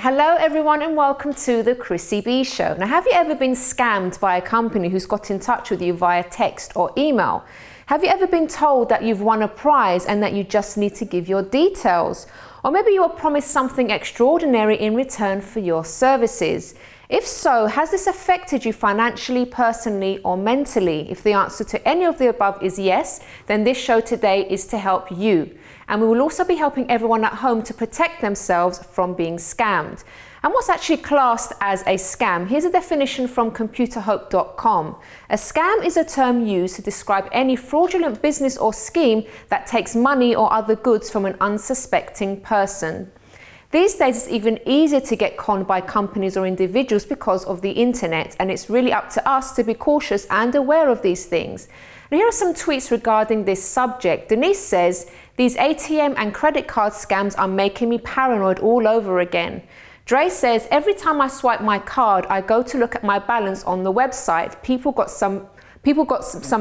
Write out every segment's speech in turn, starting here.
Hello everyone and welcome to the Chrissy B Show. Now, have you ever been scammed by a company who's got in touch with you via text or email? Have you ever been told that you've won a prize and that you just need to give your details? Or maybe you were promised something extraordinary in return for your services. If so, has this affected you financially, personally, or mentally? If the answer to any of the above is yes, then this show today is to help you. And we will also be helping everyone at home to protect themselves from being scammed. And what's actually classed as a scam? Here's a definition from computerhope.com. A scam is a term used to describe any fraudulent business or scheme that takes money or other goods from an unsuspecting person. These days, it's even easier to get conned by companies or individuals because of the internet, and it's really up to us to be cautious and aware of these things. Now, here are some tweets regarding this subject. Denise says, "These ATM and credit card scams are making me paranoid all over again." Dre says, "Every time I swipe my card, I go to look at my balance on the website. People got some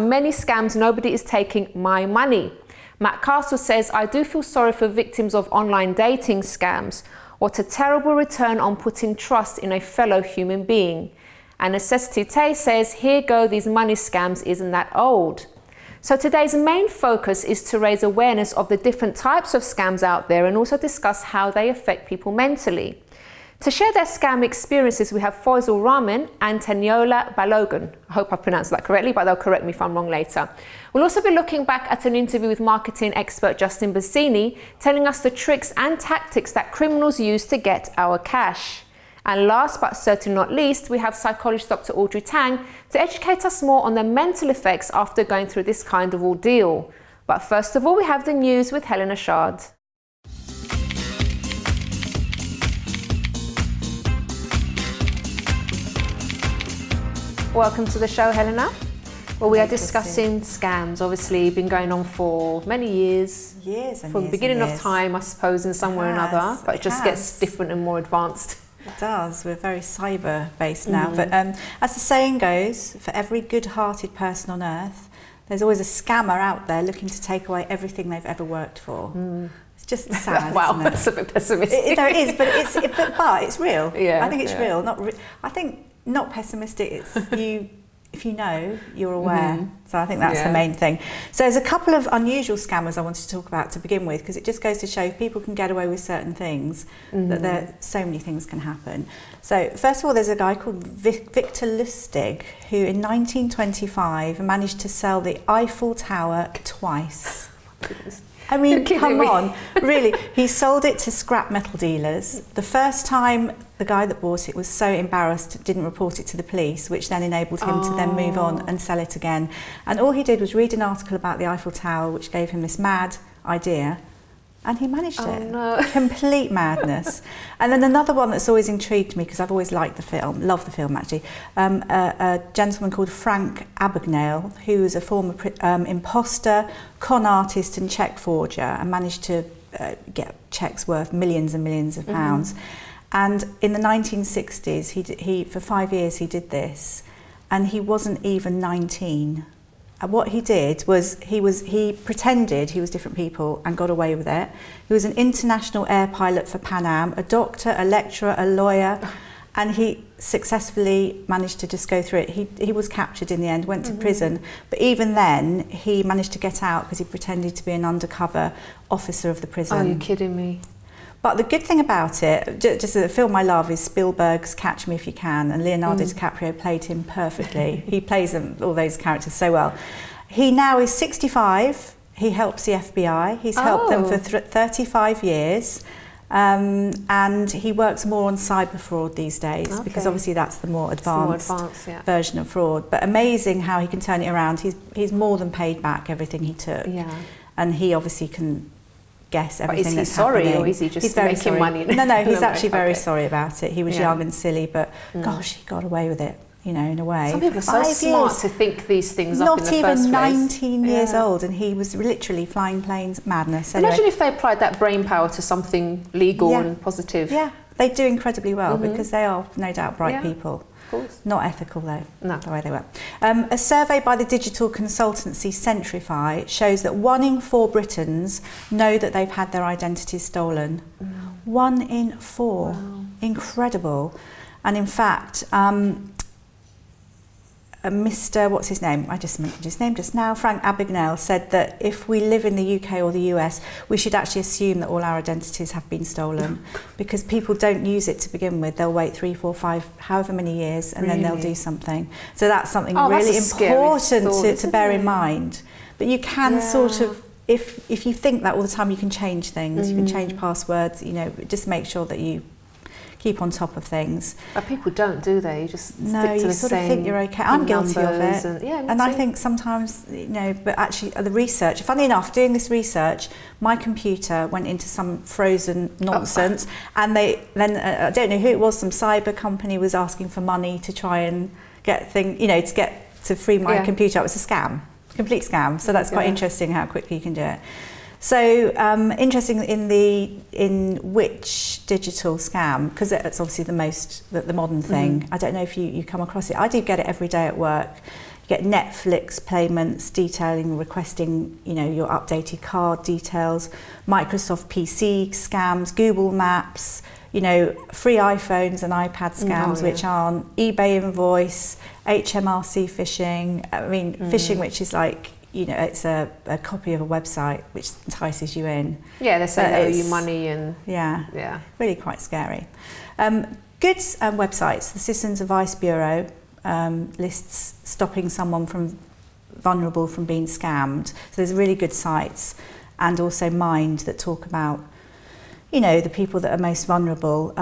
many scams. Nobody is taking my money." Matt Castle says, "I do feel sorry for victims of online dating scams. What a terrible return on putting trust in a fellow human being." And Necessity Tay says, "Here go these money scams, isn't that old?" So today's main focus is to raise awareness of the different types of scams out there and also discuss how they affect people mentally. To share their scam experiences, we have Faisal Rahman and Taniola Balogun. I hope I pronounced that correctly, but they'll correct me if I'm wrong later. We'll also be looking back at an interview with marketing expert Justin Basini, telling us the tricks and tactics that criminals use to get our cash. And last but certainly not least, we have psychologist Dr. Audrey Tang to educate us more on the mental effects after going through this kind of ordeal. But first of all, we have the news with Helena Shard. Welcome to the show, Helena. Well, we are discussing scams. Obviously, been going on for many years. From the beginning of time, I suppose, in some way or another. But it just gets different and more advanced. It does. We're very cyber-based now. But as the saying goes, for every good-hearted person on earth, there's always a scammer out there looking to take away everything they've ever worked for. It's just sad. Wow, isn't it? That's a bit pessimistic. No, it is, but it's real. Yeah, I think it's real. I think not pessimistic. It's you. If you know, you're aware. So I think that's the main thing. So there's a couple of unusual scammers I wanted to talk about to begin with, because it just goes to show if people can get away with certain things, that so many things can happen. So first of all, there's a guy called Victor Lustig, who in 1925 managed to sell the Eiffel Tower twice. I mean, come on, really. He sold it to scrap metal dealers. The first time, the guy that bought it was so embarrassed, didn't report it to the police, which then enabled him to then move on and sell it again. And all he did was read an article about the Eiffel Tower, which gave him this mad idea. And he managed it. No. Complete madness. And then another one that's always intrigued me, because I've always liked the film, loved the film actually, a gentleman called Frank Abagnale, who was a former imposter, con artist and cheque forger, and managed to get cheques worth millions and millions of pounds. And in the 1960s, he for 5 years he did this, and he wasn't even 19. And what he did was he pretended he was different people and got away with it. He was an international air pilot for Pan Am, a doctor, a lecturer, a lawyer, and he successfully managed to just go through it. He was captured in the end, went to prison, but even then he managed to get out because he pretended to be an undercover officer of the prison. Are you kidding me? But the good thing about it, just a film I love, is Spielberg's Catch Me If You Can, and Leonardo DiCaprio played him perfectly. He plays all those characters so well. He now is 65. He helps the FBI. He's helped them for 35 years. And he works more on cyber fraud these days, because obviously that's the more advanced version of fraud. But amazing how he can turn it around. He's more than paid back everything he took. And he obviously can guess everything that's happening. Is he sorry, or is he just making money? No, he's actually very sorry about it. He was young and silly, but gosh, he got away with it, in a way. Some people are so smart to think these things up in the first place. Not even 19 years old, and he was literally flying planes, madness. Imagine if they applied that brain power to something legal and positive. Yeah, they do incredibly well, because they are no doubt bright people. Not ethical though, the way they were. A survey by the digital consultancy Centrify shows that 1 in 4 Britons know that they've had their identities stolen. 1 in 4. Wow. incredible. And in fact, Mr. what's his name? I just mentioned his name just now. Frank Abagnale said that if we live in the UK or the US, we should actually assume that all our identities have been stolen, because people don't use it to begin with. They'll wait 3, 4, 5, however many years, and then they'll do something. So that's something really important to bear in mind. But you can sort of, if you think that all the time, you can change things. You can change passwords. You know, just make sure that you keep on top of things. But people don't, do they? You just stick to you the sort same of think you're okay. I'm guilty of it. And I think sometimes, you know, but actually the research, funny enough, doing this research, my computer went into some frozen nonsense, and I don't know who it was, some cyber company was asking for money to try and get to free my computer. It was a scam, complete scam. So that's quite interesting how quickly you can do it. So interesting in which digital scam, because it's obviously the modern thing. I don't know if you come across it. I do get it every day at work. You get Netflix payments detailing, requesting, you know, your updated card details, Microsoft PC scams, Google Maps, you know, free iPhones and iPad scams, which aren't, eBay invoice, HMRC phishing. I mean, phishing, which is like, you know, it's a copy of a website which entices you in. Yeah, they say they owe you money and... really quite scary. Good websites. The Citizens Advice Bureau lists stopping someone vulnerable from being scammed. So there's really good sites, and also Mind that talk about, you know, the people that are most vulnerable.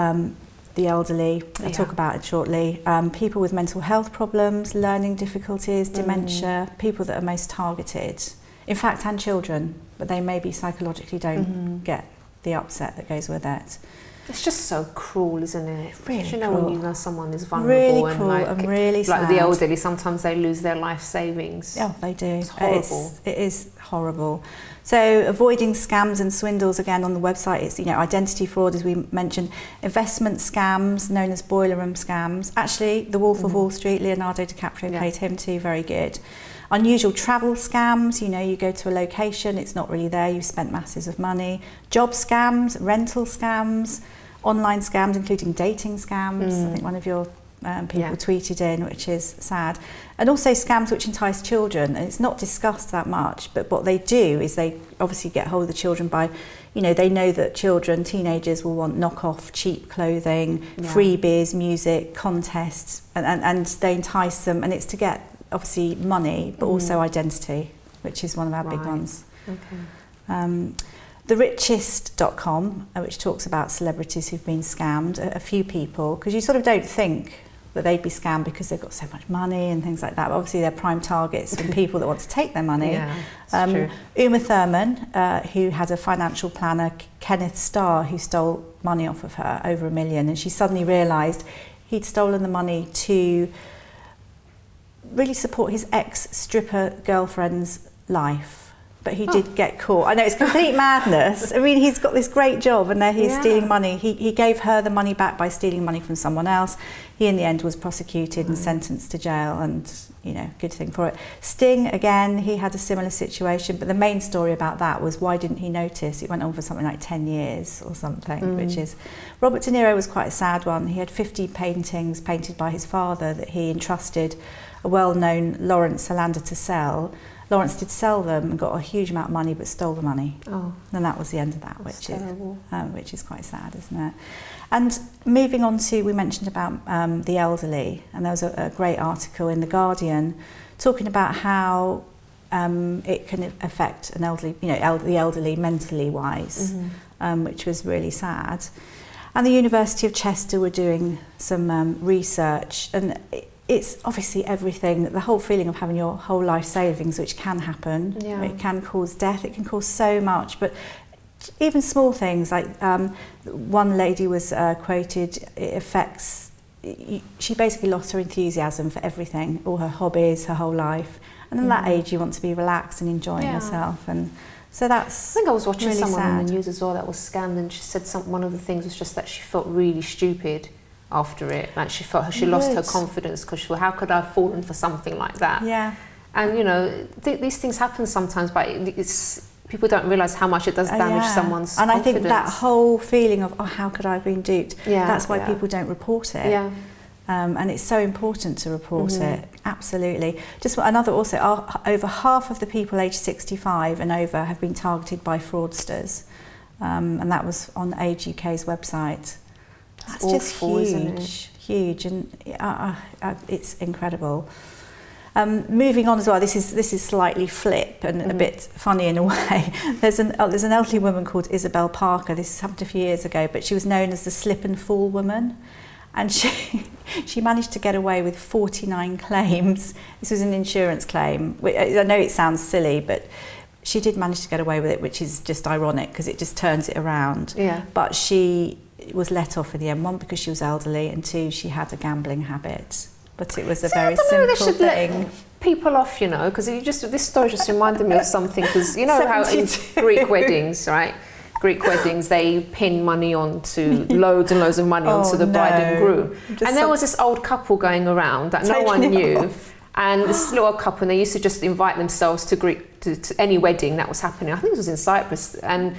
The elderly, I'll talk about it shortly, people with mental health problems, learning difficulties, dementia, people that are most targeted. In fact, and children, but they maybe psychologically don't get the upset that goes with it. It's just so cruel, isn't it? Really you know, cruel. when you know someone is vulnerable, really cruel and really sad. Like the elderly, sometimes they lose their life savings. Yeah, they do. It's horrible. It is horrible. So avoiding scams and swindles, again on the website, it's, you know, identity fraud, as we mentioned, investment scams known as boiler room scams. Actually, The Wolf of Wall Street, Leonardo DiCaprio played him too, very good. Unusual travel scams, you know, you go to a location, it's not really there, you've spent masses of money. Job scams, rental scams, online scams, including dating scams. I think one of your people tweeted in, which is sad. And also scams which entice children, and it's not discussed that much, but what they do is they obviously get hold of the children by, you know, they know that teenagers will want knockoff, cheap clothing, freebies, music, contests, and they entice them, and it's to get obviously money, but also identity, which is one of our big ones. TheRichest.com, which talks about celebrities who've been scammed, a few people, because you sort of don't think that they'd be scammed because they've got so much money and things like that. But obviously, they're prime targets for people that want to take their money. True. Uma Thurman, who had a financial planner, Kenneth Starr, who stole money off of her, over $1 million, and she suddenly realised he'd stolen the money to really support his ex-stripper girlfriend's life. But he did get caught. I know, it's complete madness. I mean, he's got this great job and there he's stealing money. He gave her the money back by stealing money from someone else. He, in the end, was prosecuted and sentenced to jail, and, you know, good thing for it. Sting, again, he had a similar situation, but the main story about that was why didn't he notice? It went on for something like 10 years or something, which is... Robert De Niro was quite a sad one. He had 50 paintings painted by his father that he entrusted a well-known Lawrence Salander to sell. Lawrence did sell them and got a huge amount of money, but stole the money. And that was the end of that, which is quite sad, isn't it? And moving on to, we mentioned about the elderly, and there was a great article in The Guardian talking about how it can affect an elderly, you know, the elderly mentally wise, which was really sad. And the University of Chester were doing some research, and it's obviously everything, the whole feeling of having your whole life savings, which can happen. It can cause death, it can cause so much, but even small things like one lady was quoted, it affects, she basically lost her enthusiasm for everything, all her hobbies, her whole life. And at that age, you want to be relaxed and enjoying yourself. And so that's, I think I was watching really someone sad. on the news as well that was scammed, and she said one of the things was just that she felt really stupid after it. Like she felt she lost her confidence because she thought, how could I have fallen for something like that? And you know, these things happen sometimes, but people don't realise how much it does damage someone's and confidence. I think that whole feeling of, oh, how could I have been duped? That's why people don't report it. And it's so important to report it, absolutely. Just another also, over half of the people aged 65 and over have been targeted by fraudsters. And that was on Age UK's website. That's just huge, huge, and it's incredible. Moving on as well, this is slightly flip and a bit funny in a way. There's an elderly woman called Isabel Parker. This happened a few years ago, but she was known as the slip and fall woman. And she managed to get away with 49 claims. This was an insurance claim. I know it sounds silly, but she did manage to get away with it, which is just ironic because it just turns it around. But she was let off in the end, one, because she was elderly, and two, she had a gambling habit. But it was a very simple thing. Let people off, you know, because this story just reminded me of something, because you know how in Greek weddings, right? Greek weddings, they pin money onto loads and loads of money onto the bride and groom. And there was this old couple going around that no one knew. And this little couple, and they used to just invite themselves to any wedding that was happening. I think it was in Cyprus. And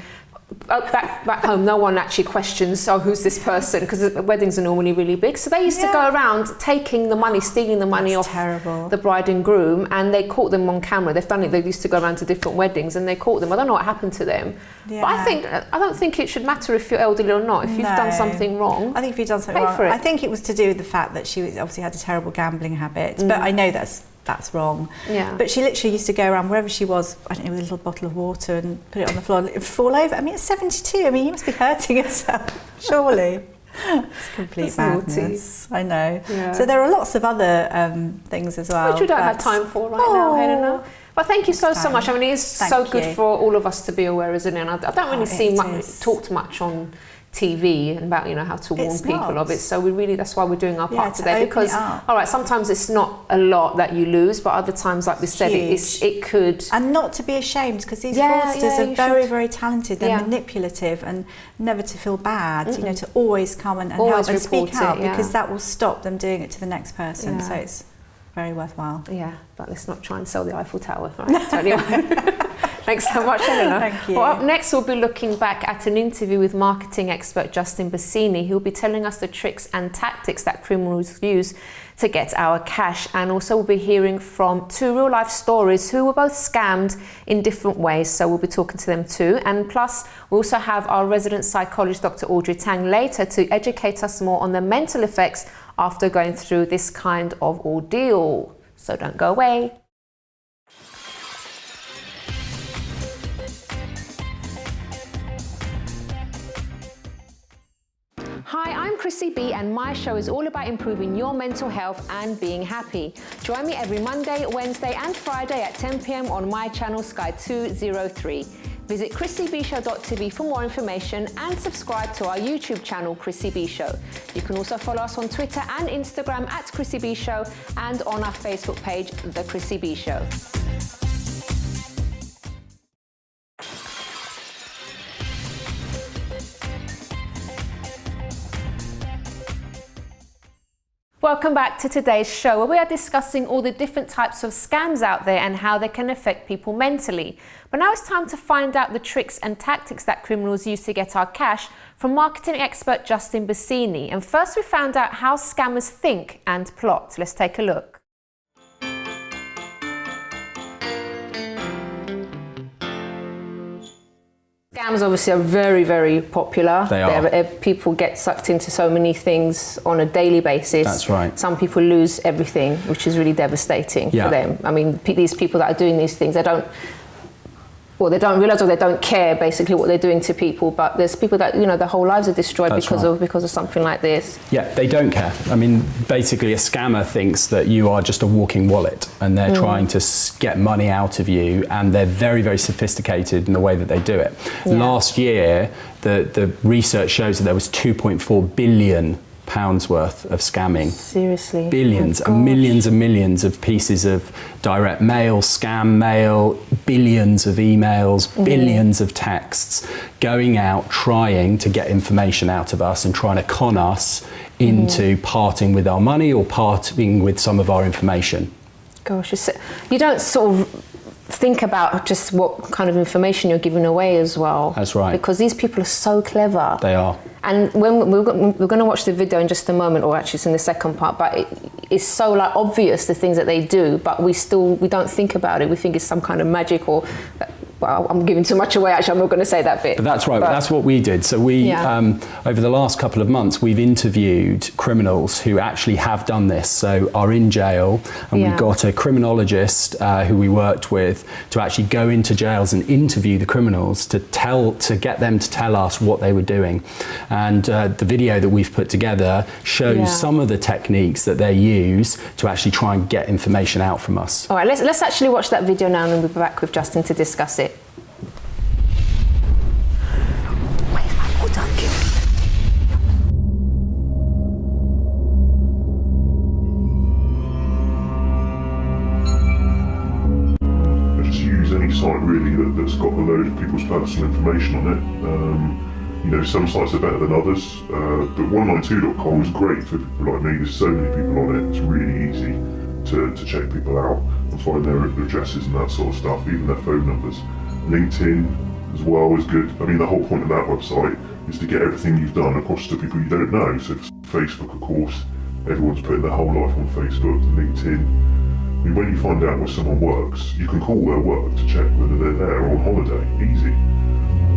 back home, no one actually questions, oh, who's this person? Because the weddings are normally really big. So they used to go around taking the money, stealing the money off the bride and groom, and they caught them on camera. They've done it. They used to go around to different weddings, and they caught them. I don't know what happened to them. But I don't think it should matter if you're elderly or not. If you've done something wrong, I think if you've done something wrong, I think it was to do with the fact that she obviously had a terrible gambling habit. But I know that's wrong. But she literally used to go around wherever she was, I don't know, with a little bottle of water and put it on the floor and it would fall over. I mean, it's 72. I mean, you must be hurting yourself, surely. It's complete madness. I know. So there are lots of other things as well. Which we don't have time for right now, Helena. But thank you so much. I mean, it is so good for all of us to be aware, isn't it? And I don't really see talked much on TV about, you know, how to warn people of it. So that's why we're doing our part today, because all right, sometimes it's not a lot that you lose, but other times, like we said, it could. And not to be ashamed, because these fraudsters are very, very talented. They're manipulative, and never to feel bad. You know, to always come and help and speak out, because that will stop them doing it to the next person. So it's very worthwhile. But let's not try and sell the Eiffel Tower, right? So anyway. Thanks so much, Helena. Thank you. Well, up next, we'll be looking back at an interview with marketing expert Justin Basini, who'll be telling us the tricks and tactics that criminals use to get our cash. And also we'll be hearing from two real-life stories who were both scammed in different ways. So we'll be talking to them too. And plus, we also have our resident psychologist, Dr. Audrey Tang, later to educate us more on the mental effects after going through this kind of ordeal. So don't go away. Hi, I'm Chrissy B, and my show is all about improving your mental health and being happy. Join me every Monday, Wednesday and Friday at 10 p.m. on my channel Sky 203. Visit chrissybshow.tv for more information and subscribe to our YouTube channel, Chrissy B Show. You can also follow us on Twitter and Instagram at Chrissy B Show, and on our Facebook page, The Chrissy B Show. Welcome back to today's show, where we are discussing all the different types of scams out there and how they can affect people mentally. But now it's time to find out the tricks and tactics that criminals use to get our cash from marketing expert Justin Basini. And first, we found out how scammers think and plot. Let's take a look. Scams obviously are very, very popular. They are. People get sucked into so many things on a daily basis. That's right. Some people lose everything, which is really devastating for them. I mean, these people that are doing these things, they don't realise, or they don't care basically what they're doing to people. But there's people that, you know, their whole lives are destroyed because of something like this. Yeah, they don't care. I mean, basically a scammer thinks that you are just a walking wallet, and they're trying to get money out of you, and they're very, very sophisticated in the way that they do it. Last year, the research shows that there was £2.4 billion worth of scamming. Seriously? Billions and millions of pieces of direct mail, scam mail, billions of emails, billions of texts going out trying to get information out of us and trying to con us into parting with our money or parting with some of our information. Gosh, you don't sort of think about just what kind of information you're giving away as well. That's right. Because these people are so clever. They are. And when we're going to watch the video in just a moment, or actually it's in the second part, but it's so like obvious the things that they do, but we don't think about it. We think it's some kind of magic, or well, I'm giving too much away, actually, I'm not going to say that bit. But that's right, that's what we did. So we, over the last couple of months, we've interviewed criminals who actually have done this, so are in jail, and we got a criminologist who we worked with to actually go into jails and interview the criminals to get them to tell us what they were doing. And the video that we've put together shows some of the techniques that they use to actually try and get information out from us. All right, let's actually watch that video now, and then we'll be back with Justin to discuss it. Site really that's got a load of people's personal information on it. You know, some sites are better than others, but 192.com is great for people like me. There's so many people on it, it's really easy to check people out and find their addresses and that sort of stuff, even their phone numbers. LinkedIn as well is good. I mean, the whole point of that website is to get everything you've done across to people you don't know. So Facebook, of course, everyone's putting their whole life on Facebook, LinkedIn. I mean, when you find out where someone works, you can call their work to check whether they're there or on holiday, easy.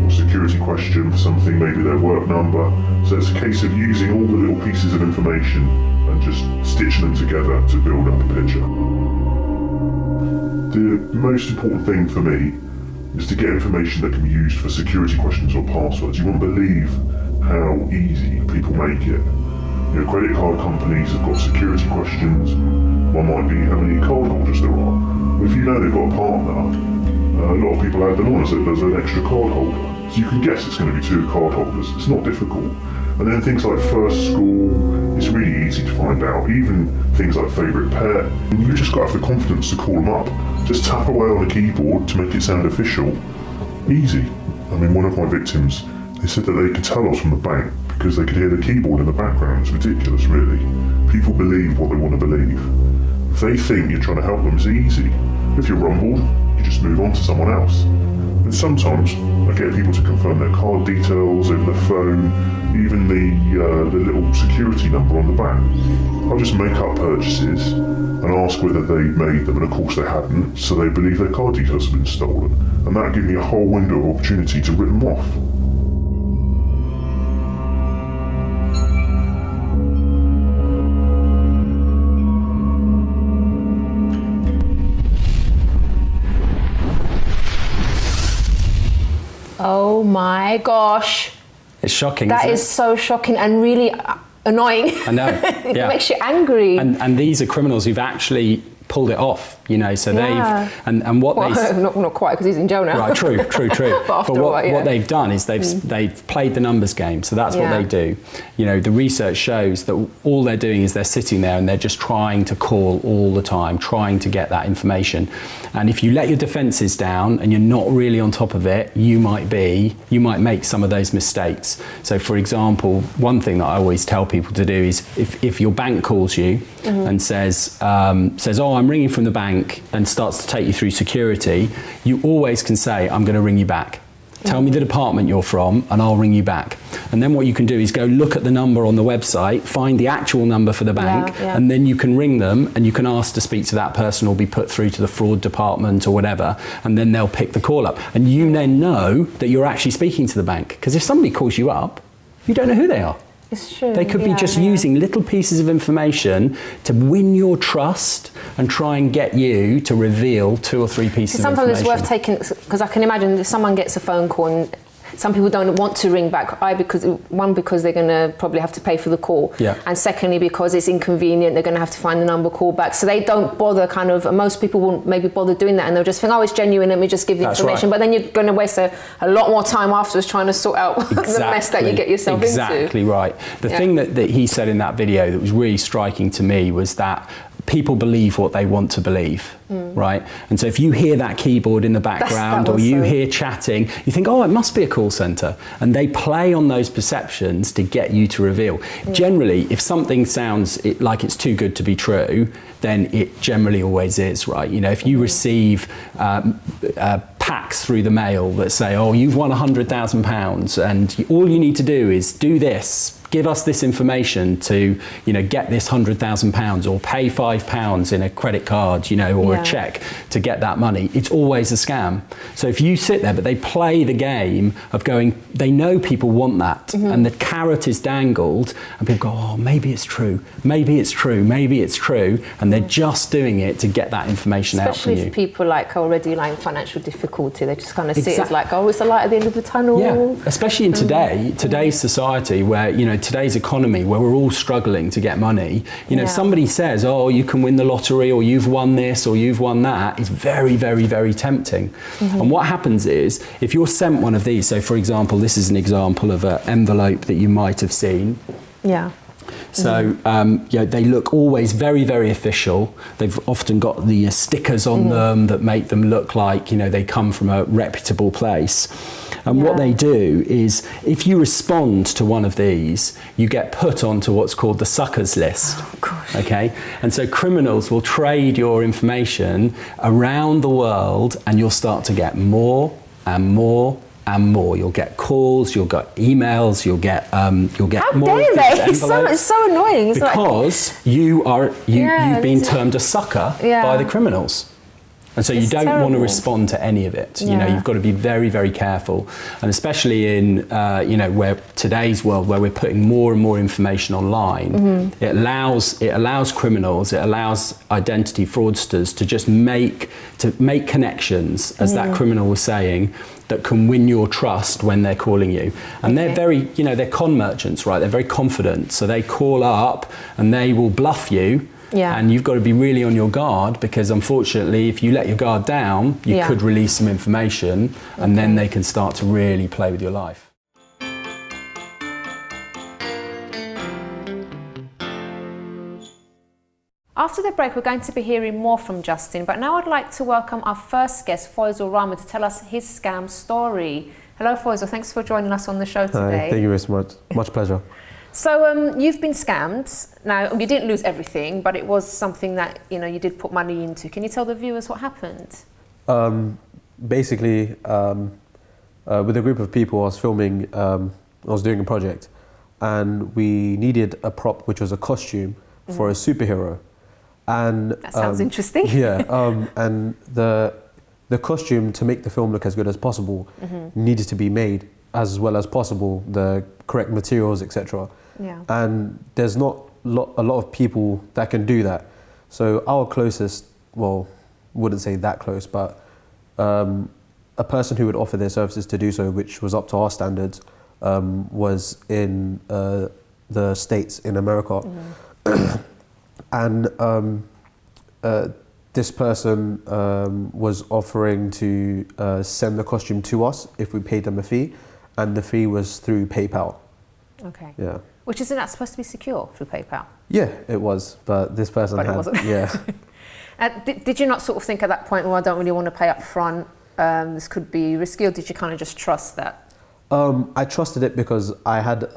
Or security question for something, maybe their work number. So it's a case of using all the little pieces of information and just stitching them together to build up a picture. The most important thing for me is to get information that can be used for security questions or passwords. You won't believe how easy people make it. You know, credit card companies have got security questions. One might be how many cardholders there are. If you know they've got a partner, a lot of people add them on as an extra cardholder. So you can guess it's going to be 2 cardholders. It's not difficult. And then things like first school, it's really easy to find out. Even things like favourite pet. You just got to have the confidence to call them up. Just tap away on the keyboard to make it sound official. Easy. I mean, one of my victims, they said that they could tell us from the bank because they could hear the keyboard in the background. It's ridiculous, really. People believe what they want to believe. If they think you're trying to help them, it's easy. If you're rumbled, you just move on to someone else. And sometimes I get people to confirm their card details over the phone, even the little security number on the back. I'll just make up purchases and ask whether they made them, and of course they hadn't, so they believe their card details have been stolen. And that gives me a whole window of opportunity to rip them off. Oh my gosh. It's shocking. That is so shocking and really annoying. I know. It Yeah. makes you angry. And these are criminals who've actually pulled it off, you know, so they've, and what not quite, because he's in jail now. Right, true. But what they've done is they've played the numbers game, so that's what they do. You know, the research shows that all they're doing is they're sitting there and they're just trying to call all the time, trying to get that information. And if you let your defences down and you're not really on top of it, you might make some of those mistakes. So for example, one thing that I always tell people to do is if your bank calls you and says, oh, I'm ringing from the bank, and starts to take you through security, you always can say, I'm going to ring you back. Tell me the department you're from and I'll ring you back. And then what you can do is go look at the number on the website, find the actual number for the bank, and then you can ring them and you can ask to speak to that person or be put through to the fraud department or whatever, and then they'll pick the call up. And you then know that you're actually speaking to the bank. Because if somebody calls you up, you don't know who they are. It's true. They could be just using little pieces of information to win your trust and try and get you to reveal 2 or 3 pieces of information. Sometimes it's worth taking, because I can imagine if someone gets a phone call and some people don't want to ring back, because they're going to probably have to pay for the call, and secondly because it's inconvenient, they're going to have to find the number, call back, so they don't bother most people won't maybe bother doing that, and they'll just think, oh, it's genuine, let me just give the information. But then you're going to waste a lot more time afterwards trying to sort out the mess that you get yourself into. Exactly right. The thing that he said in that video that was really striking to me was that people believe what they want to believe, right? And so if you hear that keyboard in the background or you hear chatting, you think, oh, it must be a call center. And they play on those perceptions to get you to reveal. Generally, if something sounds like it's too good to be true, then it generally always is, right? You know, if you receive packs through the mail that say, oh, you've won £100,000 and all you need to do is do this, give us this information to, you know, get this £100,000 or pay £5 in a credit card, you know, or a check to get that money. It's always a scam. So if you sit there, but they play the game of going, they know people want that and the carrot is dangled and people go, oh, maybe it's true, maybe it's true, maybe it's true. And they're just doing it to get that information out from you. Especially if people like already like in financial difficulty, they just kind of see it as like, oh, it's the light at the end of the tunnel. Yeah, especially in today's society where, you know, today's economy where we're all struggling to get money, you know, if somebody says, oh, you can win the lottery or you've won this or you've won that, it's very, very, very tempting. And what happens is if you're sent one of these, so for example, this is an example of an envelope that you might have seen. Yeah. So you know, they look always very, very official. They've often got the stickers on them that make them look like, you know, they come from a reputable place. And what they do is, if you respond to one of these, you get put onto what's called the suckers list. Oh, gosh. Okay? And so criminals will trade your information around the world and you'll start to get more and more and more. You'll get calls, you'll get emails, you'll get How more. dare they? It's so annoying. It's because like, you've been termed a sucker by the criminals. And so you don't want to respond to any of it. You know, you've got to be very, very careful. And especially in, you know, where today's world, where we're putting more and more information online, it allows criminals, it allows identity fraudsters to just make connections, as that criminal was saying, that can win your trust when they're calling you. And they're very, you know, they're con merchants, right? They're very confident. So they call up and they will bluff you. And you've got to be really on your guard, because unfortunately, if you let your guard down, you could release some information and then they can start to really play with your life. After the break, we're going to be hearing more from Justin, but now I'd like to welcome our first guest, Faisal Rahman, to tell us his scam story. Hello, Faisal. Thanks for joining us on the show today. Hi, thank you very much. Much pleasure. So you've been scammed. Now, you didn't lose everything, but it was something that, you know, you did put money into. Can you tell the viewers what happened? Basically, with a group of people, I was filming, I was doing a project, and we needed a prop, which was a costume for a superhero. And that sounds interesting. And the costume, to make the film look as good as possible, needed to be made as well as possible, the correct materials, etc. And there's not a lot of people that can do that. So our closest, well, wouldn't say that close, but a person who would offer their services to do so, which was up to our standards, was in the States, in America. And this person was offering to send the costume to us if we paid them a fee, and the fee was through PayPal. Okay. Yeah. Which isn't that supposed to be secure through PayPal? Yeah, it was, but this person It wasn't. Yeah. Did you not sort of think at that point, well, I don't really want to pay up front, this could be risky, or did you kind of just trust that? I trusted it because I had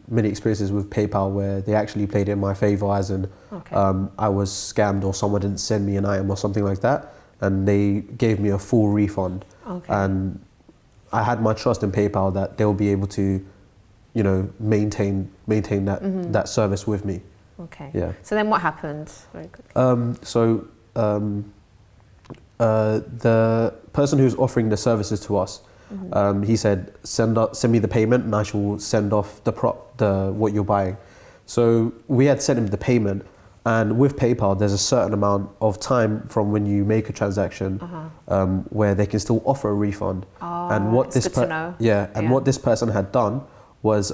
many experiences with PayPal where they actually played it in my favor, as in I was scammed or someone didn't send me an item or something like that, and they gave me a full refund. And I had my trust in PayPal that they'll be able to, you know, maintain that that service with me. Okay. Yeah. So then what happened? Very quickly. The person who's offering the services to us, he said, send me the payment and I shall send off what you're buying. So we had sent him the payment, and with PayPal there's a certain amount of time from when you make a transaction where they can still offer a refund. And what this what this person had done was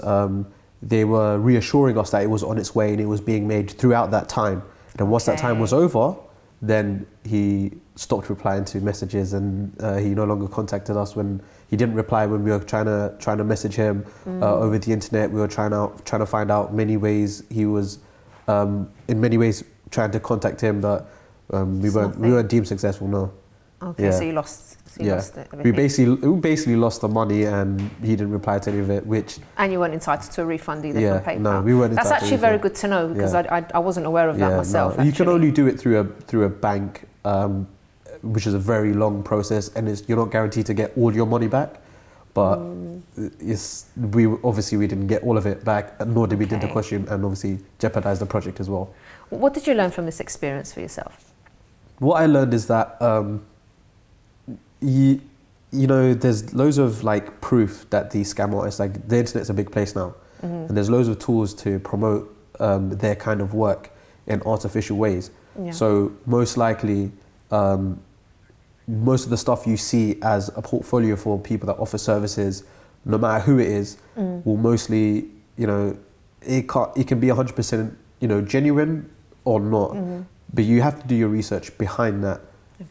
they were reassuring us that it was on its way and it was being made throughout that time. And once that time was over, then he stopped replying to messages, and he no longer contacted us. When he didn't reply when we were trying to message him over the internet, we were trying to find out many ways he was in many ways trying to contact him, but we weren't deemed successful. No. Okay, so you lost. So you lost it. We basically lost the money, and he didn't reply to any of it. And you weren't entitled to a refund either from PayPal. No, we weren't. That's actually very good to know, because I wasn't aware of that myself. No. You can only do it through a bank, which is a very long process, and you're not guaranteed to get all your money back. But we didn't get all of it back, nor did we did the question, and obviously jeopardized the project as well. What did you learn from this experience for yourself? What I learned is that you know, there's loads of like proof that these scam artists, like the internet's a big place now, and there's loads of tools to promote their kind of work in artificial ways. Yeah. So most likely, most of the stuff you see as a portfolio for people that offer services, no matter who it is, will mostly, you know, it can be 100%, you know, genuine or not, but you have to do your research behind that.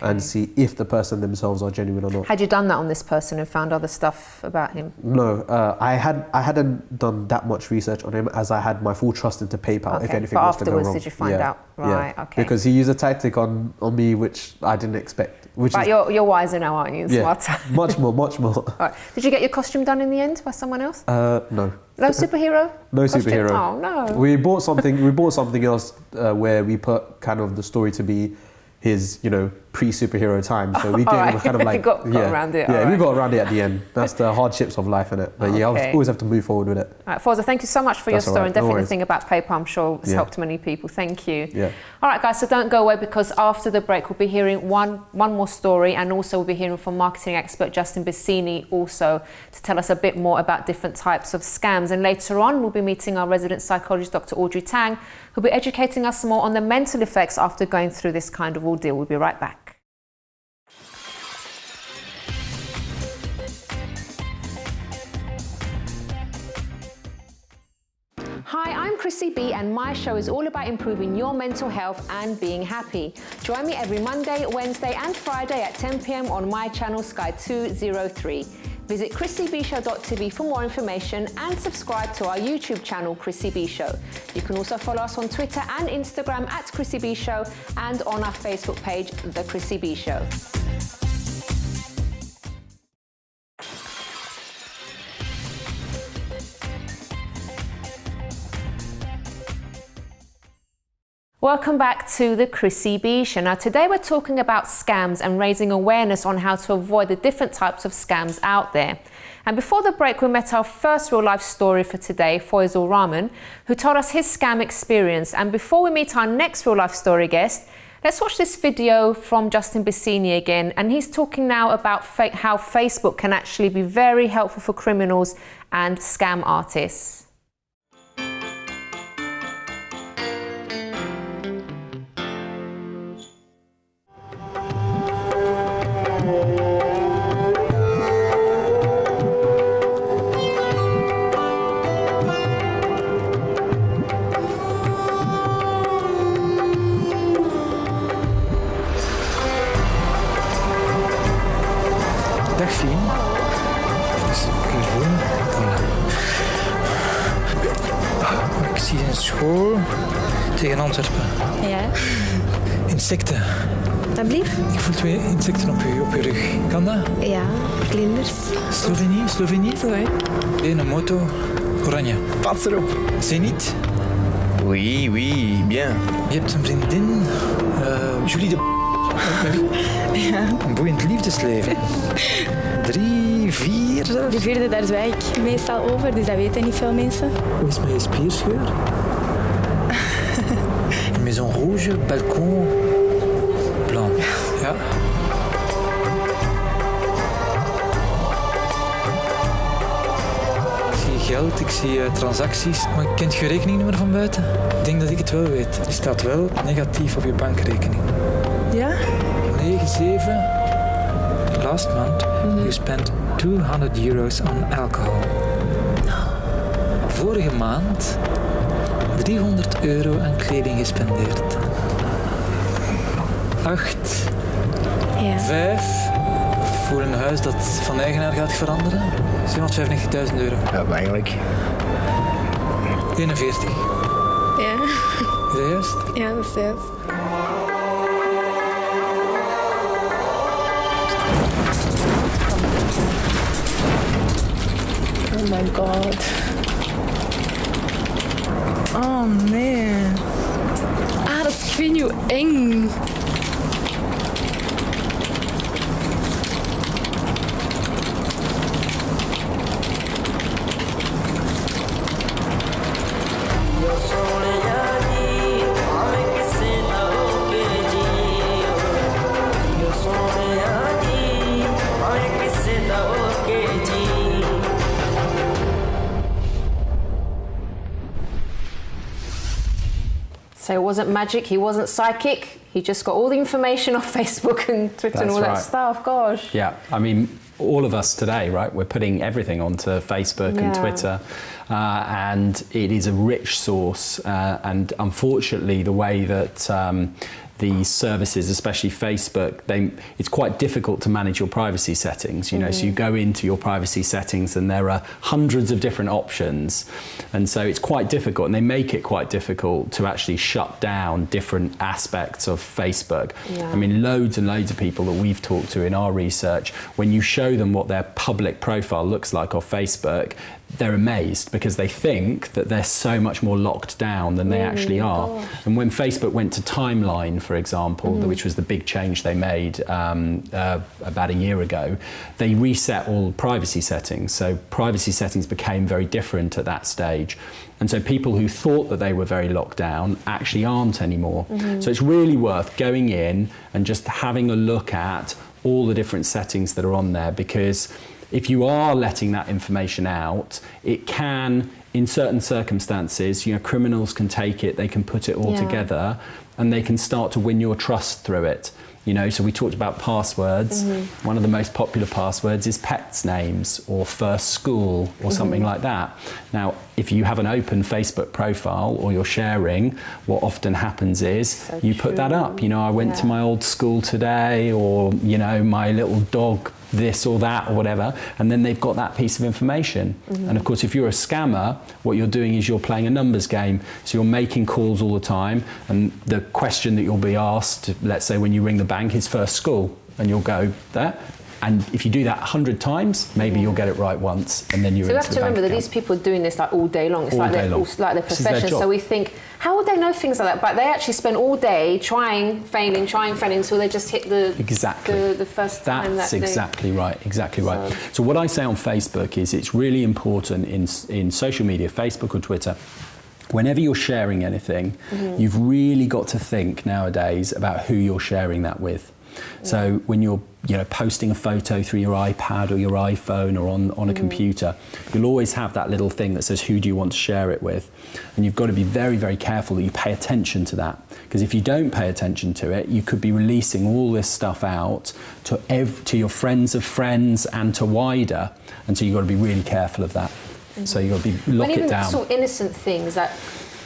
And see if the person themselves are genuine or not. Had you done that on this person and found other stuff about him? No, I hadn't done that much research on him, as I had my full trust into PayPal. If anything was to go wrong. Afterwards, did you find out? Right. Okay. Because he used a tactic on me which I didn't expect. But you're wiser now, aren't you? Smarter. much more. All right. Did you get your costume done in the end by someone else? No. No superhero? No costume? Superhero. Oh no. We bought something else where we put kind of the story to be his, you know, pre-superhero time. So we gave him kind of like... got around it. Yeah, we got around it at the end. That's the hardships of life, innit? But I always have to move forward with it. All right, Fawza, thank you so much for your story, and definitely the thing about PayPal, I'm sure it's helped many people. Thank you. Yeah. All right, guys, so don't go away, because after the break, we'll be hearing one more story, and also we'll be hearing from marketing expert Justin Basini also to tell us a bit more about different types of scams. And later on, we'll be meeting our resident psychologist, Dr. Audrey Tang, who'll be educating us more on the mental effects after going through this kind of ordeal. We'll be right back. Hi, I'm Chrissy B, and my show is all about improving your mental health and being happy. Join me every Monday, Wednesday and Friday at 10 p.m. on my channel Sky 203. Visit chrissybshow.tv for more information and subscribe to our YouTube channel, Chrissy B Show. You can also follow us on Twitter and Instagram at Chrissy B Show, and on our Facebook page, The Chrissy B Show. Welcome back to the Chrissy B Show. Now today we're talking about scams and raising awareness on how to avoid the different types of scams out there. And before the break, we met our first real life story for today, Faisal Rahman, who told us his scam experience. And before we meet our next real life story guest, let's watch this video from Justin Basini again. And he's talking now about how Facebook can actually be very helpful for criminals and scam artists. Dag Fien. Dus gewoon. Ik zie een school tegen Antwerpen. Ja. Insecten. Alsjeblieft. Ik voel 2 insecten op je rug. Kan dat? Ja, vlinders. Slovenie? Sorry. Een moto, oranje. Pas erop. Zenit. Oui, bien. Je hebt een vriendin, Julie de... Ja. Een boeiend liefdesleven. 3, 4 zelfs. De 4e, daar zwijg ik meestal over, dus dat weten niet veel mensen. Hoe is het met je spierscheur? Maison rouge, balkon, blanc. Ja. Ik zie geld, ik zie transacties, maar kent je rekeningnummer van buiten? Ik denk dat ik het wel weet. Die staat wel negatief op je bankrekening. Ja? 9-7. Last month, you spent €200 on alcohol. Vorige maand €300 aan kleding gespendeerd. 8. Ja. 5. Voor een huis dat van eigenaar gaat veranderen. €795.000. Ja, maar eigenlijk. 41. Ja. Je dat juist? Ja, dat is juist. Oh my god. Oh nee. Ah, dat is, ik weet niet hoe eng. So it wasn't magic, he wasn't psychic, he just got all the information off Facebook and Twitter and all that stuff, gosh. Yeah, I mean, all of us today, right, we're putting everything onto Facebook and Twitter, and it is a rich source, and unfortunately the way that these services, especially Facebook, it's quite difficult to manage your privacy settings, you know, so you go into your privacy settings and there are hundreds of different options, and so it's quite difficult, and they make it quite difficult to actually shut down different aspects of Facebook. I mean, loads and loads of people that we've talked to in our research, when you show them what their public profile looks like on Facebook, they're amazed because they think that they're so much more locked down than they actually are. And when Facebook went to timeline, for example, which was the big change they made about a year ago, they reset all privacy settings. So privacy settings became very different at that stage. And so people who thought that they were very locked down actually aren't anymore. So it's really worth going in and just having a look at all the different settings that are on there, because if you are letting that information out, it can, in certain circumstances, you know, criminals can take it, they can put it all together, and they can start to win your trust through it. You know, so we talked about passwords. One of the most popular passwords is pets' names or first school or something like that. Now, if you have an open Facebook profile or you're sharing, what often happens is you put that up. You know, I went to my old school today, or, you know, my little dog this or that or whatever, and then they've got that piece of information. And of course, if you're a scammer, what you're doing is you're playing a numbers game. So you're making calls all the time, and the question that you'll be asked, let's say when you ring the bank, is first school, and you'll go there. And if you do that 100 times, maybe you'll get it right once, and then you're into the bank account. So we have to remember that these people are doing this like all day long. It's like their profession. Their so we think, how would they know things like that? But they actually spend all day trying, failing until they just hit the first time. That's exactly right. So what I say on Facebook is it's really important in social media, Facebook or Twitter, whenever you're sharing anything, you've really got to think nowadays about who you're sharing that with. So when you're posting a photo through your iPad or your iPhone or on a computer, you'll always have that little thing that says who do you want to share it with, and you've got to be very, very careful that you pay attention to that, because if you don't pay attention to it, you could be releasing all this stuff out to your friends of friends and to wider, and so you've got to be really careful of that. So you've got to lock it down. Sort of innocent things that,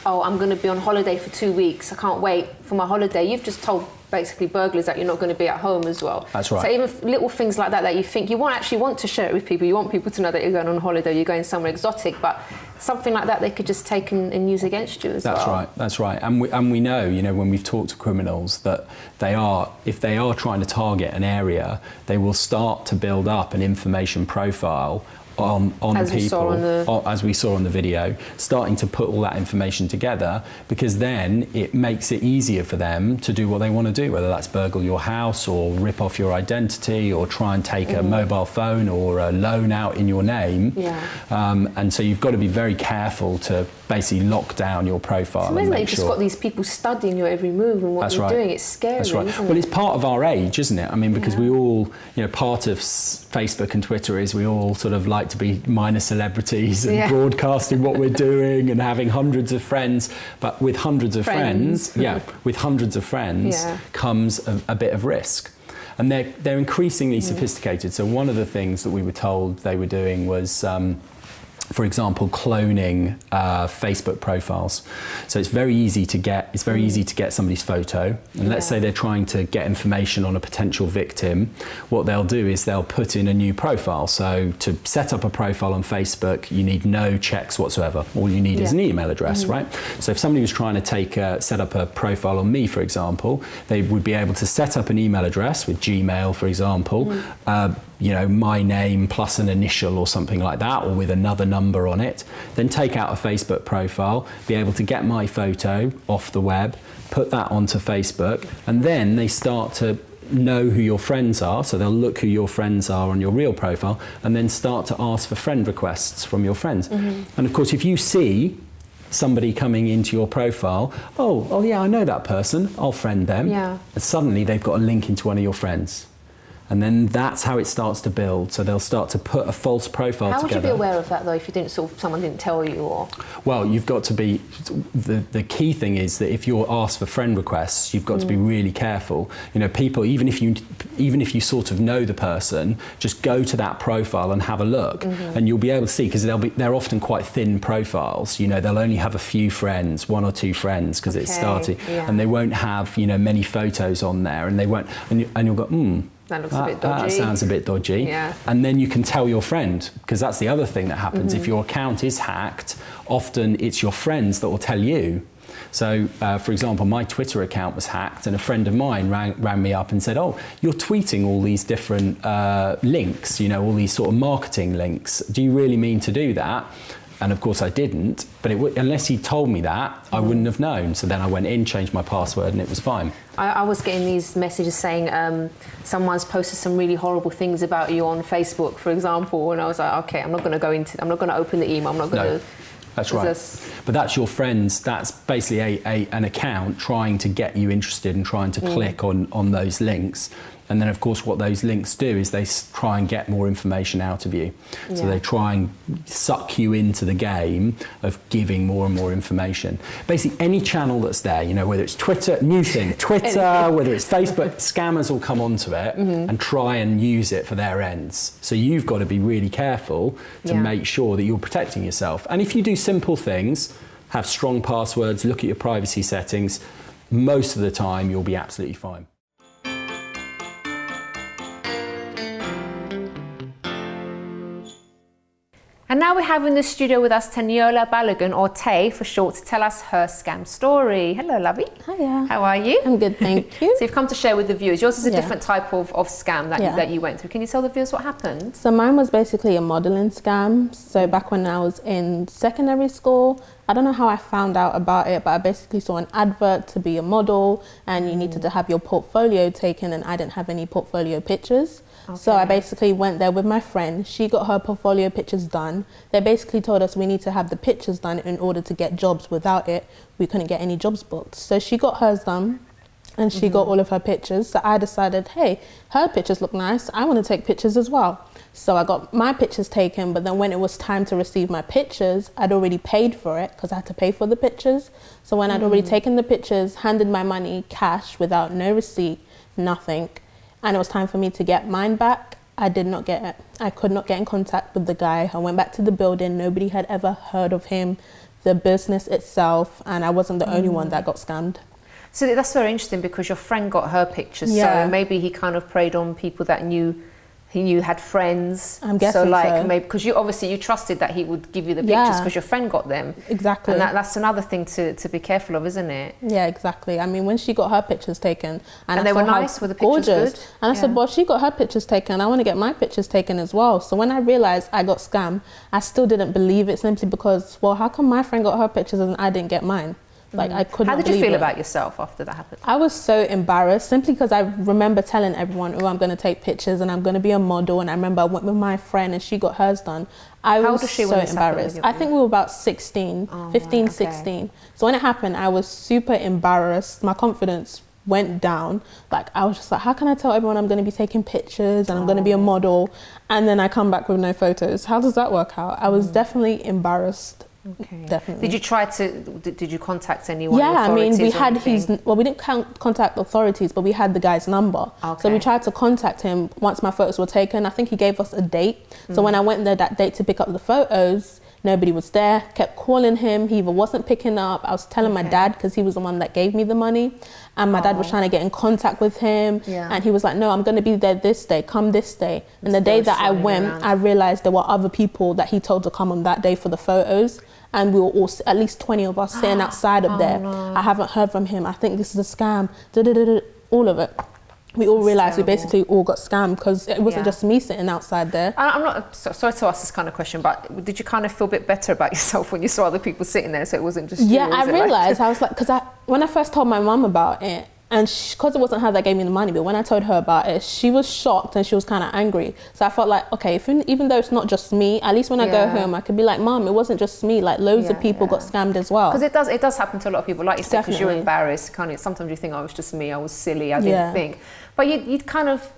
oh, I'm going to be on holiday for 2 weeks, I can't wait for my holiday. You've just told basically burglars that you're not going to be at home as well. That's right. So even little things like that you think you won't actually want to share it with people, you want people to know that you're going on holiday, you're going somewhere exotic, but something like that they could just take and use against you as well. That's right. And we know, when we've talked to criminals, that if they are trying to target an area, they will start to build up an information profile on people, as we saw on the video, starting to put all that information together, because then it makes it easier for them to do what they want to do, whether that's burgle your house or rip off your identity or try and take a mobile phone or a loan out in your name. And so you've got to be very careful to basically lock down your profile. So you've just got these people studying your every move and what you're doing. It's scary. That's right. Well, it's part of our age, isn't it? I mean, because we all, part of Facebook and Twitter is we all sort of like to be minor celebrities and broadcasting what we're doing and having hundreds of friends. But with hundreds of friends comes a bit of risk. And they're increasingly sophisticated. So one of the things that we were told they were doing was for example, cloning Facebook profiles. So it's very easy to get somebody's photo, and let's say they're trying to get information on a potential victim. What they'll do is they'll put in a new profile. So to set up a profile on Facebook, you need no checks whatsoever. All you need is an email address, right? So if somebody was trying to set up a profile on me, for example, they would be able to set up an email address with Gmail, for example, my name plus an initial or something like that, or with another number on it, then take out a Facebook profile, be able to get my photo off the web, put that onto Facebook, and then they start to know who your friends are, so they'll look who your friends are on your real profile, and then start to ask for friend requests from your friends. And of course, if you see somebody coming into your profile, oh yeah, I know that person, I'll friend them, and suddenly they've got a link into one of your friends. And then that's how it starts to build. So they'll start to put a false profile together. How would you be aware of that, though, if you didn't someone didn't tell you? Or well, you've got to be. The key thing is that if you're asked for friend requests, you've got to be really careful. People, even if you sort of know the person, just go to that profile and have a look, and you'll be able to see, because they're often quite thin profiles. They'll only have a few friends, 1 or 2 friends, because it's starting, and they won't have many photos on there, and they won't, and you'll go, that looks a bit dodgy. That sounds a bit dodgy. Yeah. And then you can tell your friend, because that's the other thing that happens. If your account is hacked, often it's your friends that will tell you. So, for example, my Twitter account was hacked, and a friend of mine rang me up and said, oh, you're tweeting all these different links, all these sort of marketing links. Do you really mean to do that? And of course I didn't, but unless he told me that, I wouldn't have known. So then I went in, changed my password, and it was fine. I was getting these messages saying someone's posted some really horrible things about you on Facebook, for example, and I was like, okay, I'm not going to open the email, I'm not going to... That's right. But that's your friends, that's basically an account trying to get you interested and trying to click on those links. And then, of course, what those links do is they try and get more information out of you. So they try and suck you into the game of giving more and more information. Basically, any channel that's there, whether it's Twitter, whether it's Facebook, scammers will come onto it and try and use it for their ends. So you've got to be really careful to make sure that you're protecting yourself. And if you do simple things, have strong passwords, look at your privacy settings, most of the time you'll be absolutely fine. And now we have in the studio with us Taniola Balogun, or Tay for short, to tell us her scam story. Hello, lovey. Hiya. How are you? I'm good, thank you. So you've come to share with the viewers. Yours is a different type of scam that you went through. Can you tell the viewers what happened? So mine was basically a modelling scam. So back when I was in secondary school, I don't know how I found out about it, but I basically saw an advert to be a model, and you needed to have your portfolio taken, and I didn't have any portfolio pictures. Okay. So I basically went there with my friend. She got her portfolio pictures done. They basically told us we need to have the pictures done in order to get jobs. Without it, we couldn't get any jobs booked. So she got hers done, and she got all of her pictures. So I decided, hey, her pictures look nice. I want to take pictures as well. So I got my pictures taken, but then when it was time to receive my pictures, I'd already paid for it because I had to pay for the pictures. So when I'd already taken the pictures, handed my money cash without no receipt, nothing, and it was time for me to get mine back, I did not get it. I could not get in contact with the guy. I went back to the building. Nobody had ever heard of him, the business itself, and I wasn't the only one that got scammed. So that's very interesting, because your friend got her pictures. So maybe he kind of preyed on people that he knew had friends. I'm guessing so. Maybe because you trusted that he would give you the pictures because your friend got them. Exactly. And that's another thing to be careful of, isn't it? Yeah, exactly. I mean, when she got her pictures taken, and they were nice, were the pictures gorgeous, good? And I said, well, she got her pictures taken, I want to get my pictures taken as well. So when I realized I got scammed, I still didn't believe it, simply because, well, how come my friend got her pictures and I didn't get mine? Like, I couldn't believe it. How did you feel about yourself after that happened? I was so embarrassed, simply because I remember telling everyone, oh, I'm going to take pictures and I'm going to be a model. And I remember I went with my friend and she got hers done. I was so embarrassed. I think we were about 16, 15, 16. So when it happened, I was super embarrassed. My confidence went down. Like, I was just like, how can I tell everyone I'm going to be taking pictures and I'm going to be a model, and then I come back with no photos? How does that work out? I was definitely embarrassed. Okay. Definitely. Did you contact anyone? Yeah, I mean, we had we didn't contact authorities, but we had the guy's number. Okay. So we tried to contact him once my photos were taken. I think he gave us a date. So when I went there that date to pick up the photos, Nobody was there. Kept calling him. He either wasn't picking up. I was telling my dad, because he was the one that gave me the money. And my dad was trying to get in contact with him. Yeah. And he was like, no, I'm going to be there this day. Come this day. And the day that I went, I realized there were other people that he told to come on that day for the photos. And we were all, at least 20 of us, sitting outside of there. No. I haven't heard from him. I think this is a scam. All of it. We all realised we basically all got scammed, because it wasn't just me sitting outside there. I'm not sorry to ask this kind of question, but did you kind of feel a bit better about yourself when you saw other people sitting there, so it wasn't just you? Yeah, I realised. I was like, because when I first told my mum about it, and because it wasn't her that gave me the money, but when I told her about it, she was shocked and she was kind of angry. So I felt like, okay, even though it's not just me, at least when I go home, I could be like, Mum, it wasn't just me. Like, loads of people got scammed as well. Because it does happen to a lot of people, like you said, because you're embarrassed. Sometimes you think, oh, it was just me, I was silly, I didn't think. But you'd kind of,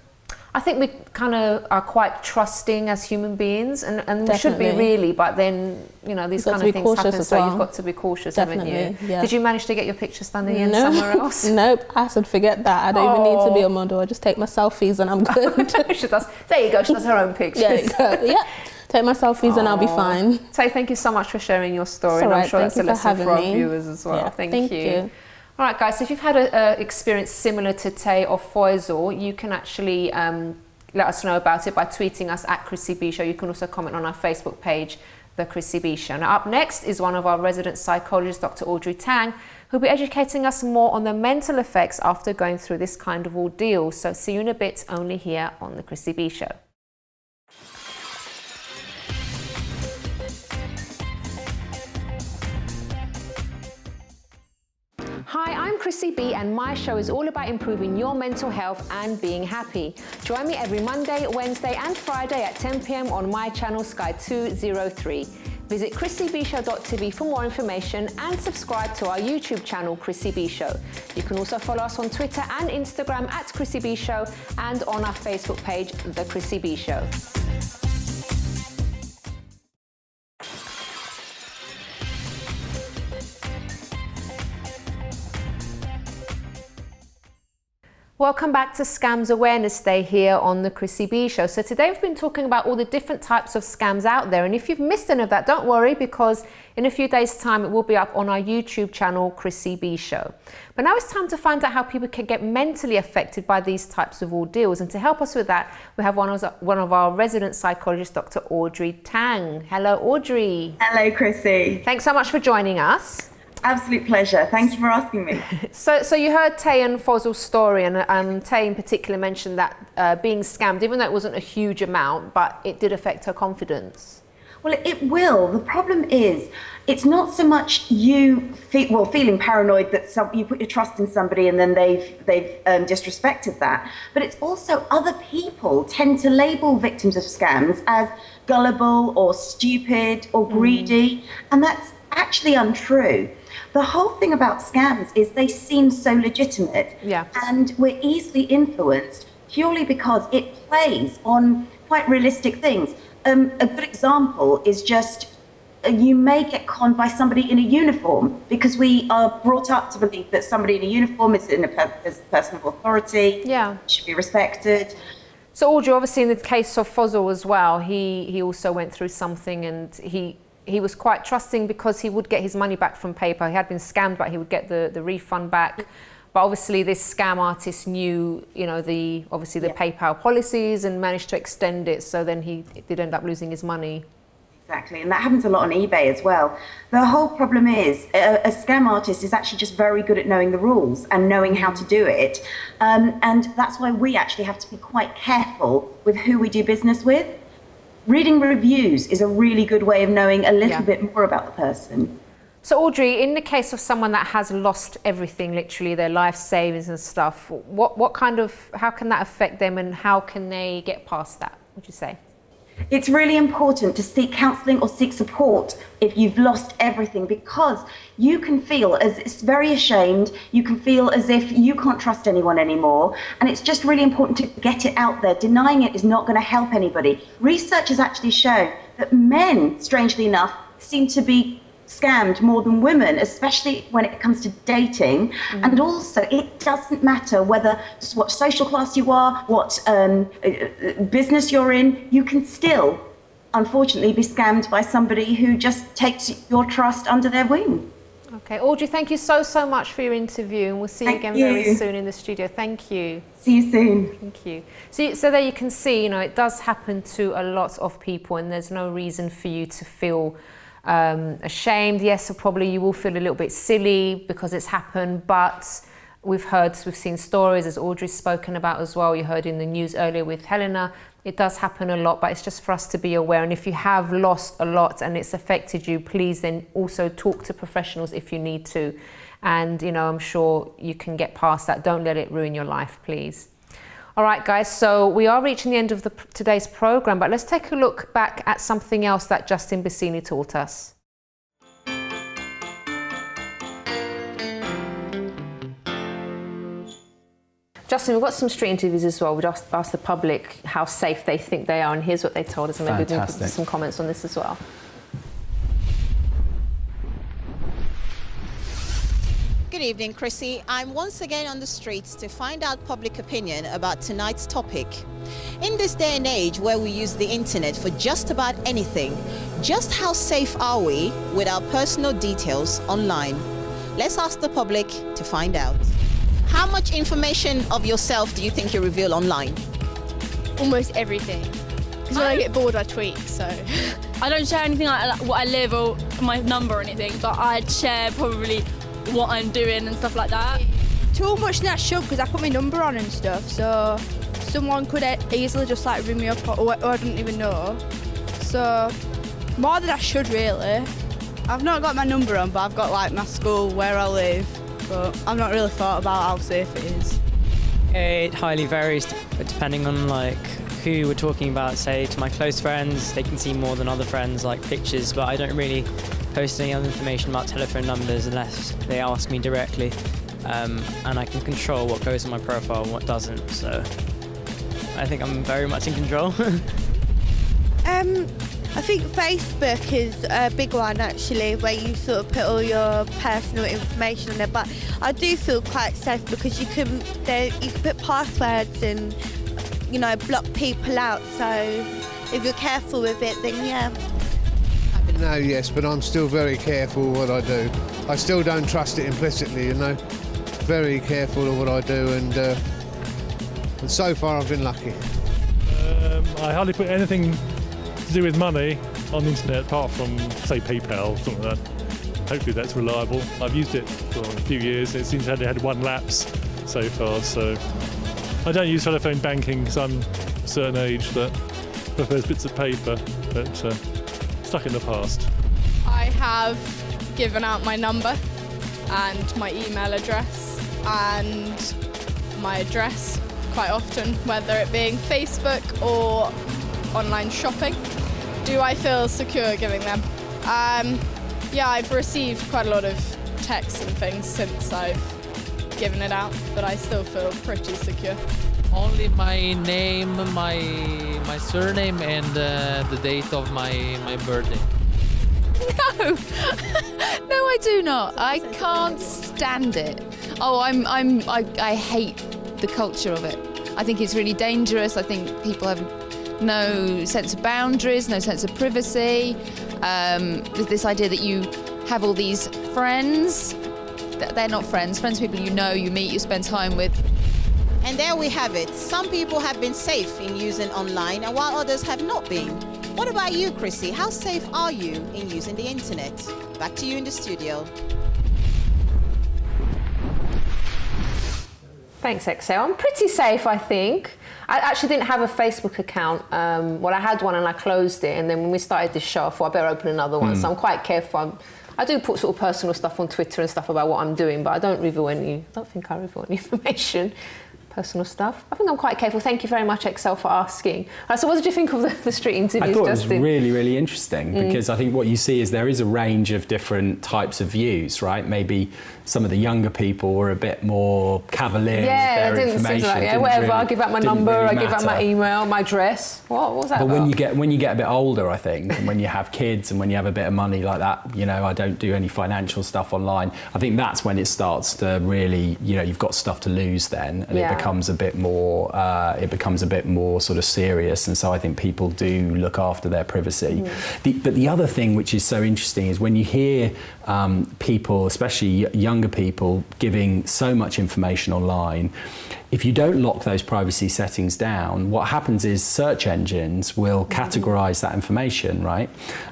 I think we kind of are quite trusting as human beings, and we should be really, but then, you know, these kind of things happen, so you've got to be cautious, haven't you? Yeah. Did you manage to get your picture standing in somewhere else? Nope, I said forget that. I don't even need to be a model. I just take my selfies and I'm good. There you go, she does her own pictures. Take my selfies and I'll be fine. So thank you so much for sharing your story, and I'm sure that's a lesson for our viewers as well. Yeah, thank you. All right, guys, so if you've had an experience similar to Tay or Faisal, you can actually let us know about it by tweeting us at Chrissy B Show. You can also comment on our Facebook page, The Chrissy B Show. Now, up next is one of our resident psychologists, Dr. Audrey Tang, who'll be educating us more on the mental effects after going through this kind of ordeal. So see you in a bit, only here on The Chrissy B Show. Hi, I'm Chrissy B, and my show is all about improving your mental health and being happy. Join me every Monday, Wednesday and Friday at 10 p.m. on my channel Sky 203. Visit chrissybshow.tv for more information and subscribe to our YouTube channel Chrissy B Show. You can also follow us on Twitter and Instagram at Chrissy B Show, and on our Facebook page, The Chrissy B Show. Welcome back to Scams Awareness Day here on the Chrissy B Show. So today we've been talking about all the different types of scams out there, and if you've missed any of that, don't worry, because in a few days' time it will be up on our YouTube channel Chrissy B Show. But now it's time to find out how people can get mentally affected by these types of ordeals, and to help us with that, we have one of our resident psychologists, Dr. Audrey Tang. Hello, Audrey. Hello, Chrissy. Thanks so much for joining us. Absolute pleasure. Thank you for asking me. So you heard Tay and Fazl's story, and Tay in particular mentioned that being scammed, even though it wasn't a huge amount, but it did affect her confidence. Well, it will. The problem is, it's not so much you feeling paranoid that you put your trust in somebody and then they've disrespected that, but it's also other people tend to label victims of scams as gullible or stupid or greedy, and that's actually untrue. The whole thing about scams is they seem so legitimate, and we're easily influenced purely because it plays on quite realistic things. A good example is just you may get conned by somebody in a uniform, because we are brought up to believe that somebody in a uniform is a person of authority, should be respected. So Audrey, obviously in the case of Fazl as well, he also went through something, and he was quite trusting because he would get his money back from PayPal. He had been scammed, but he would get the refund back. But obviously this scam artist knew, you know, the PayPal policies and managed to extend it. So then he did end up losing his money. Exactly, and that happens a lot on eBay as well. The whole problem is a scam artist is actually just very good at knowing the rules and knowing how to do it. And that's why we actually have to be quite careful with who we do business with. Reading reviews is a really good way of knowing a little bit more about the person. So Audrey, in the case of someone that has lost everything, literally their life savings and stuff, how can that affect them, and how can they get past that, would you say? It's really important to seek counselling or seek support if you've lost everything, because you can feel it's very ashamed, you can feel as if you can't trust anyone anymore, and it's just really important to get it out there. Denying it is not going to help anybody. Research has actually shown that men, strangely enough, seem to be scammed more than women, especially when it comes to dating. And also, it doesn't matter what social class you are, what business you're in, you can still unfortunately be scammed by somebody who just takes your trust under their wing. Okay, Audrey, thank you so much for your interview, and we'll see you again very soon in the studio. Thank you. See you soon. Thank you. So there you can see, it does happen to a lot of people, and there's no reason for you to feel ashamed. Yes, so probably you will feel a little bit silly because it's happened, but we've seen stories, as Audrey's spoken about as well. You heard in the news earlier with Helena. It does happen a lot, but it's just for us to be aware. And if you have lost a lot and it's affected you, please then also talk to professionals if you need to. And, I'm sure you can get past that. Don't let it ruin your life, please. All right, guys, so we are reaching the end of today's program, but let's take a look back at something else that Justin Basini taught us. Justin, we've got some street interviews as well. We'd asked the public how safe they think they are, and here's what they told us, and maybe we can put some comments on this as well. Good evening, Chrissy. I'm once again on the streets to find out public opinion about tonight's topic. In this day and age where we use the internet for just about anything, just how safe are we with our personal details online? Let's ask the public to find out. How much information of yourself do you think you reveal online? Almost everything. Because when I get bored, I tweet, so. I don't share anything like what I live or my number or anything, but I'd share probably what I'm doing and stuff like that. Too much that I should, because I put my number on and stuff, so someone could easily just like ring me up or I don't even know. So more than I should, really. I've not got my number on, but I've got like my school, where I live, but I've not really thought about how safe it is. It highly varies depending on like who we're talking about. Say to my close friends, they can see more than other friends, like pictures, but I don't really post any other information about telephone numbers unless they ask me directly, and I can control what goes on my profile and what doesn't, so I think I'm very much in control. I think Facebook is a big one actually, where you sort of put all your personal information on there, but I do feel quite safe because you can put passwords and block people out, so if you're careful with it, then yeah. No, yes, but I'm still very careful what I do. I still don't trust it implicitly, Very careful of what I do, and so far I've been lucky. I hardly put anything to do with money on the internet apart from, say, PayPal, something like that. Hopefully that's reliable. I've used it for a few years. It seems to have had one lapse so far, so I don't use telephone banking because I'm a certain age that prefers bits of paper, but stuck in the past. I have given out my number and my email address and my address quite often, whether it being Facebook or online shopping. Do I feel secure giving them? Yeah, I've received quite a lot of texts and things since I've given it out, but I still feel pretty secure. Only my name, my surname, and the date of my birthday. No, no, I do not. I can't stand it. Oh, I hate the culture of it. I think it's really dangerous. I think people have no sense of boundaries, no sense of privacy. There's this idea that you have all these friends. They're not friends. Friends are people you meet, you spend time with. And there we have it. Some people have been safe in using online, and while others have not been. What about you, Chrissy? How safe are you in using the internet? Back to you in the studio. Thanks, Excel. I'm pretty safe, I think. I actually didn't have a Facebook account. Well, I had one and I closed it, and then when we started this show, I thought I better open another one. So I'm quite careful. I do put sort of personal stuff on Twitter and stuff about what I'm doing, but I don't think I reveal any information. Personal stuff. I think I'm quite careful. Thank you very much, Excel, for asking. So what did you think of the street interviews, I thought Justin? it was really, really interesting because I think what you see is there is a range of different types of views, right? Maybe some of the younger people were a bit more cavalier with their information. Whatever, I give out my number, I give out my email, my address. What was that But about? when you get a bit older, I think, and when you have kids and when you have a bit of money like that, I don't do any financial stuff online. I think that's when it starts to really, you've got stuff to lose then, and it becomes becomes a bit more sort of serious, and so I think people do look after their privacy. But the other thing which is so interesting is when you hear people, especially younger people, giving so much information online. If you don't lock those privacy settings down, what happens is search engines will categorize that information, right?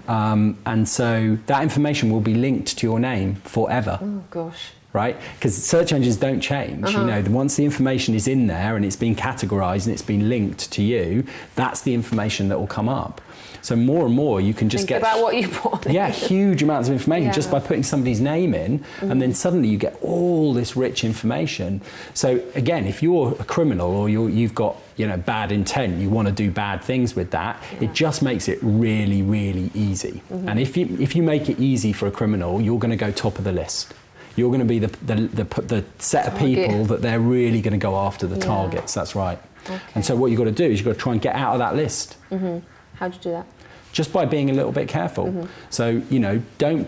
And so that information will be linked to your name forever. Oh gosh. Right? Because search engines don't change. You know, once the information is in there and it's been categorized and it's been linked to you, that's the information that will come up. So more and more you can just Think about what you put on. Yeah, huge amounts of information just by putting somebody's name in, and then suddenly you get all this rich information. So again, if you're a criminal or you've got, you know, bad intent, you want to do bad things with that, it just makes it really, really easy. And if you make it easy for a criminal, you're going to go top of the list. You're going to be the set of people that they're really going to go after, the targets. That's right. Okay. And so what you've got to do is you've got to try and get out of that list. How do you do that? Just by being a little bit careful. So, you know, don't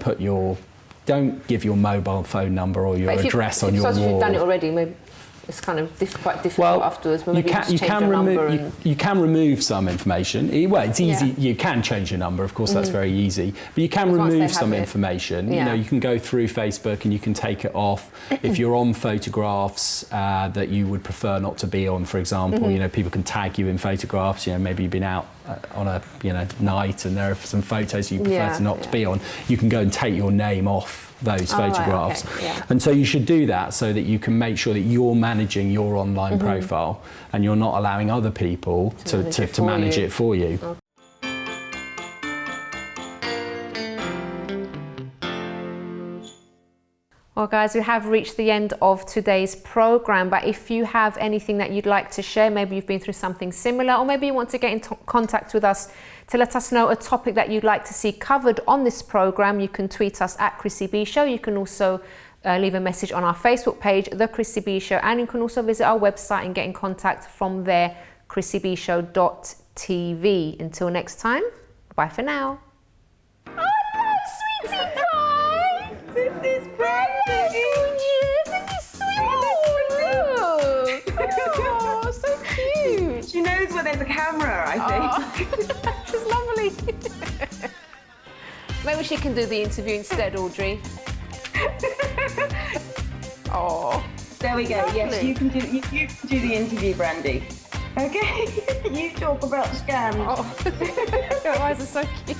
give your mobile phone number or your address on your wall. If you've done it already, maybe it's kind of quite difficult afterwards. Maybe you can remove some information. Well, it's easy. You can change your number, of course. That's very easy. But you can remove some information. You know, you can go through Facebook and you can take it off. If you're on photographs that you would prefer not to be on, for example, you know, people can tag you in photographs. You know, maybe you've been out on a night and there are some photos you prefer to be on. You can go and take your name off those photographs. And so you should do that so that you can make sure that you're managing your online profile and you're not allowing other people to manage it for you. Well, guys, we have reached the end of today's program, but if you have anything that you'd like to share, maybe you've been through something similar, or maybe you want to get in contact with us to let us know a topic that you'd like to see covered on this program, you can tweet us at Chrissy B Show. You can also leave a message on our Facebook page, The Chrissy B Show, and you can also visit our website and get in contact from there, chrissybshow.tv. Until next time, bye for now. Sweetie pie! This is Brandy! Oh, so cute! She knows where there's a camera, I think. She's lovely. Maybe she can do the interview instead, Audrey. Oh, there we go. Lovely. Yes, you can do the interview, Brandy. Okay, you talk about scams. Oh, your eyes are so cute.